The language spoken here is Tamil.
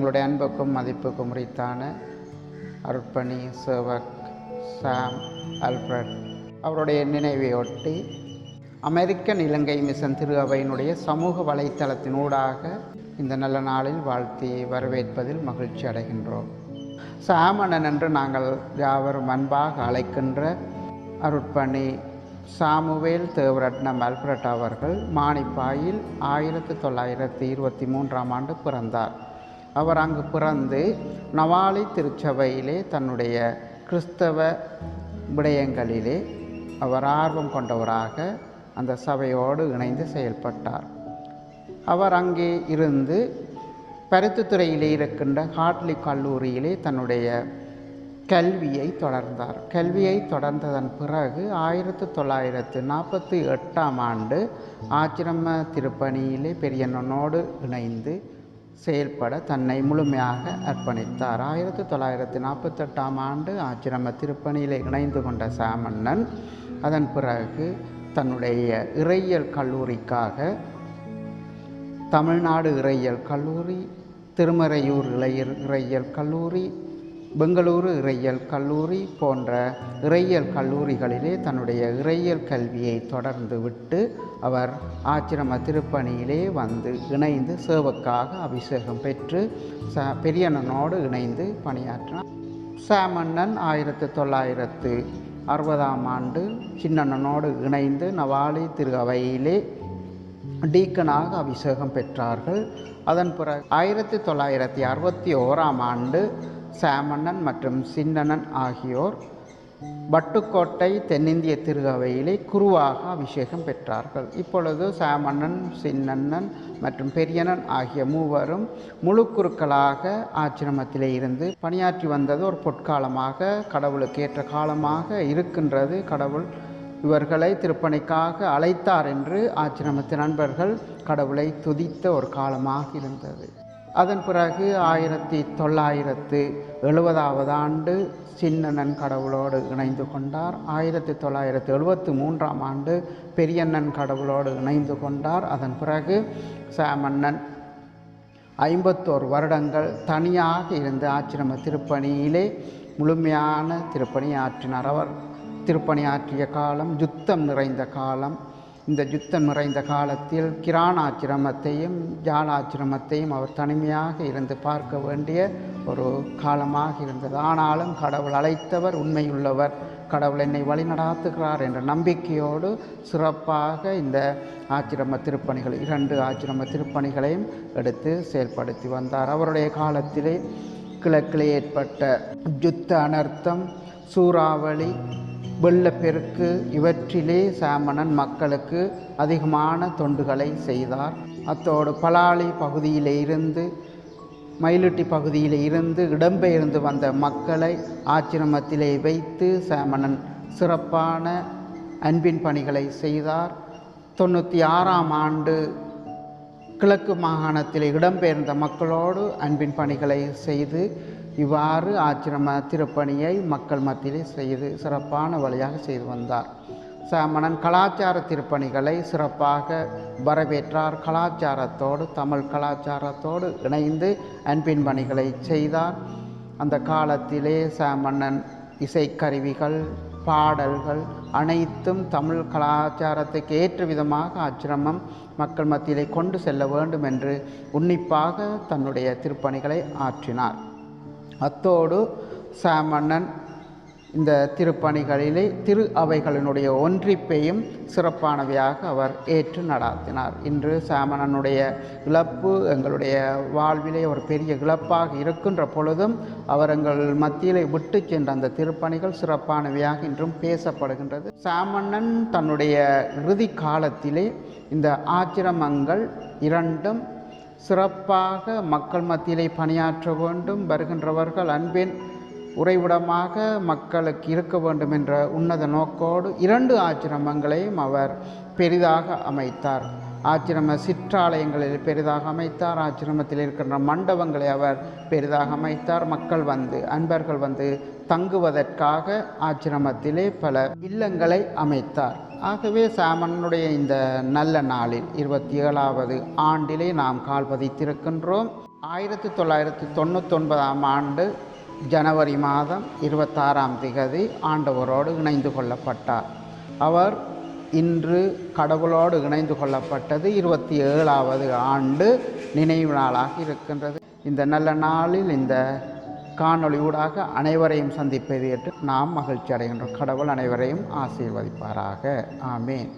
எங்களுடைய அன்புக்கும் மதிப்புக்கும் உரித்தான அருட்பணி சேவக் சாம் ஆல்ஃபிரட் அவருடைய நினைவையொட்டி அமெரிக்கன் இலங்கை மிஷன் திரு அவையினுடைய சமூக வலைத்தளத்தினூடாக இந்த நல்ல நாளில் வாழ்த்தி வரவேற்பதில் மகிழ்ச்சி அடைகின்றோம். சாமணன் என்று நாங்கள் யாவரும் அன்பாக அழைக்கின்ற அருட்பணி சாமுவேல் தேவரட்னம் ஆல்ஃபிரட் அவர்கள் மானிப்பாயில் 1923ஆம் ஆண்டு பிறந்தார். அவர் அங்கு பிறந்து நவாலி திருச்சபையிலே தன்னுடைய கிறிஸ்தவ விடயங்களிலே அவர் ஆர்வம் கொண்டவராக அந்த சபையோடு இணைந்து செயல்பட்டார். அவர் அங்கே இருந்து பருத்தித்துறையிலே இருக்கின்ற ஹார்ட்லி கல்லூரியிலே தன்னுடைய கல்வியை தொடர்ந்தார். கல்வியை தொடர்ந்ததன் பிறகு 1948ஆம் ஆண்டு ஆச்சிரம திருப்பணியிலே பெரியண்ணனோடு இணைந்து செயல்பட தன்னை முழுமையாக அர்ப்பணித்தார். 1948ஆம் ஆண்டு ஆச்சிரம திருப்பணியிலே இணைந்து கொண்ட சாமண்ணன் அதன் பிறகு தன்னுடைய இறையியல் கல்லூரிக்காக தமிழ்நாடு இறையியல் கல்லூரி, திருமறையூர் இறையியல் கல்லூரி, பெங்களூரு இறையியல் கல்லூரி போன்ற இறையியல் கல்லூரிகளிலே தன்னுடைய இறையியல் கல்வியை தொடர்ந்து விட்டு அவர் ஆச்சிரம திருப்பணியிலே வந்து இணைந்து சேவக்காக அபிஷேகம் பெற்று பெரியண்ணனோடு இணைந்து பணியாற்றினார். சாமண்ணன் 1960ஆம் ஆண்டு சின்னண்ணனோடு இணைந்து நவாலி திரு அவையிலே டீக்கனாக அபிஷேகம் பெற்றார்கள். அதன் பிறகு 1961ஆம் ஆண்டு சாமண்ணன் மற்றும் சின்னண்ணன் ஆகியோர் வட்டுக்கோட்டை தென்னிந்திய திரு அவையிலே குருவாக அபிஷேகம் பெற்றார்கள். இப்பொழுது சாமண்ணன், சின்னண்ணன் மற்றும் பெரியண்ணன் ஆகிய மூவரும் முழு குருக்களாக ஆச்சிரமத்திலே இருந்து பணியாற்றி வந்தது ஒரு பொற்காலமாக, கடவுளுக்கு ஏற்ற காலமாக இருக்கின்றது. கடவுள் இவர்களை திருப்பணிக்காக அழைத்தார் என்று ஆச்சிரமத்து நண்பர்கள் கடவுளை துதித்த ஒரு காலமாக இருந்தது. அதன் பிறகு 1970ஆவது ஆண்டு சின்னண்ணன் கடவுளோடு இணைந்து கொண்டார். 1973ஆம் ஆண்டு பெரியண்ணன் கடவுளோடு இணைந்து கொண்டார். அதன் பிறகு சாமண்ணன் 51 வருடங்கள் தனியாக இருந்து ஆச்சிரம திருப்பணியிலே முழுமையான திருப்பணி ஆற்றினார். அவர் திருப்பணி ஆற்றிய காலம் யுத்தம் நிறைந்த காலம். இந்த யுத்தம் நிறைந்த காலத்தில் கிரான் ஆச்சிரமத்தையும் ஜால ஆச்சிரமத்தையும் அவர் தனிமையாக இருந்து பார்க்க வேண்டிய ஒரு காலமாக இருந்தது. ஆனாலும் கடவுள் அழைத்தவர் உண்மையுள்ளவர், கடவுள் என்னை வழிநடாத்துகிறார் என்ற நம்பிக்கையோடு சிறப்பாக இந்த ஆச்சிரம திருப்பணிகள் 2 ஆச்சிரம திருப்பணிகளையும் எடுத்து செயல்படுத்தி வந்தார். அவருடைய காலத்திலே கிழக்கிலே ஏற்பட்ட யுத்த அனர்த்தம், சூறாவளி, வெள்ளப்பெருக்கு இவற்றிலே சாமணன் மக்களுக்கு அதிகமான தொண்டுகளை செய்தார். அத்தோடு பலாலி பகுதியிலே இருந்து, மயிலுட்டி பகுதியிலே இருந்து இடம்பெயர்ந்து வந்த மக்களை ஆச்சிரமத்திலே வைத்து சாமணன் சிறப்பான அன்பின் பணிகளை செய்தார். 96ஆம் ஆண்டு கிழக்கு மாகாணத்திலே இடம்பெயர்ந்த மக்களோடு அன்பின் பணிகளை செய்து இவ்வாறு ஆச்சிரம திருப்பணியை மக்கள் மத்தியிலே செய்து சிறப்பான வழியாக செய்து வந்தார். சாமணன் கலாச்சார திருப்பணிகளை சிறப்பாக வரவேற்றார். கலாச்சாரத்தோடு, தமிழ் கலாச்சாரத்தோடு இணைந்து அன்பின் பணிகளை செய்தார். அந்த காலத்திலே சாமண்ணன் இசைக்கருவிகள், பாடல்கள் அனைத்தும் தமிழ் கலாச்சாரத்துக்கு ஏற்ற விதமாக ஆச்சிரமம் மக்கள் மத்தியிலே கொண்டு செல்ல வேண்டும் என்று உன்னிப்பாக தன்னுடைய திருப்பணிகளை ஆற்றினார். அத்தோடு சாமண்ணன் இந்த திருப்பணிகளிலே திரு அவைகளினுடைய ஒன்றிப்பையும் சிறப்பானவையாக அவர் ஏற்று நடாத்தினார். இன்று சாமண்ணனுடைய இழப்பு எங்களுடைய வாழ்விலே ஒரு பெரிய இழப்பாக இருக்கின்ற பொழுதும் அவர் எங்கள் மத்தியிலே விட்டு சென்ற அந்த திருப்பணிகள் சிறப்பானவையாக இன்றும் பேசப்படுகின்றது. சாமண்ணன் தன்னுடைய இறுதி காலத்திலே இந்த ஆச்சிரமங்கள் 2ம் சிறப்பாக மக்கள் மத்தியிலே பணியாற்ற வேண்டும், வருகின்றவர்கள் அன்பின் உறைவிடமாக மக்களுக்கு இருக்க வேண்டும் என்ற உன்னத நோக்கோடு 2 ஆச்சிரமங்களையும் அவர் பெரிதாக அமைத்தார். ஆச்சிரம சிற்றாலயங்களில் பெரிதாக அமைத்தார். ஆச்சிரமத்தில் இருக்கின்ற மண்டபங்களை அவர் பெரிதாக அமைத்தார். மக்கள் வந்து, அன்பர்கள் வந்து தங்குவதற்காக ஆச்சிரமத்திலே பல இல்லங்களை அமைத்தார். ஆகவே சாமண்ணனுடைய இந்த நல்ல நாளில் 27வது ஆண்டிலே நாம் கால் பதித்திருக்கின்றோம். 1999ஆம் ஆண்டு ஜனவரி மாதம் 26ஆம் திகதி ஆண்டவரோடு இணைந்து கொள்ளப்பட்டார். அவர் இன்று கடவுளோடு இணைந்து கொள்ளப்பட்டது 27வது ஆண்டு நினைவு நாளாக இருக்கின்றது. இந்த நல்ல நாளில் இந்த காணொளி ஊடாக அனைவரையும் சந்திப்பதை ஏற்று நாம் மகிழ்ச்சி அடைகின்றோம். கடவுள் அனைவரையும் ஆசீர்வதிப்பாராக. ஆமேன்.